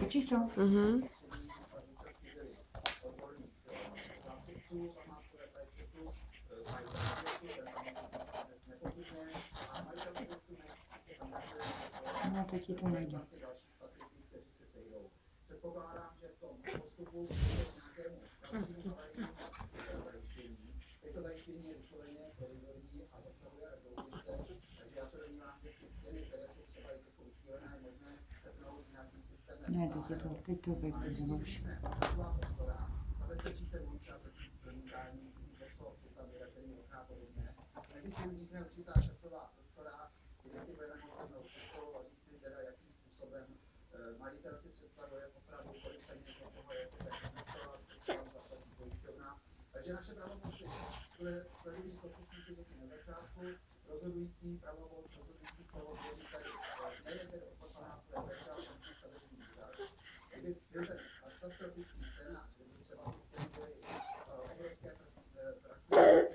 číslo. No, teď ti to najdu. Předpokládám, že v tom postupu nějakému dalšímu zajištění. Teď zajištění je vysloveně provizorní a zasahuje až do ulice, takže já se domnívám, že ty stěny, které jsou třeba i trochu vychýlené, je možné setnout nějakým systémem. Ne, teď to vypadá už. Zabezpečí se vůči a proti pronikání cizích osob, jsou tam vyražený okna a podobně. Mezi tím vznikne určitá časová prostora, kde si budeme muset pistolu a říct si teda, jakým způsobem majitel si představuje opravdu, kolik peněz do toho je, jak investovat, třeba zaplatí pojišťovna. Takže naše pravomoci sledují to, co jsme si řekli na začátku, rozhodující pravomoc, rozhodující slovo, který tady nejde odpovědná péče a samotný stavební úřad. Kdyby byl ten katastrofický scénář, kdyby třeba ty stěny byly obrovské praskliny,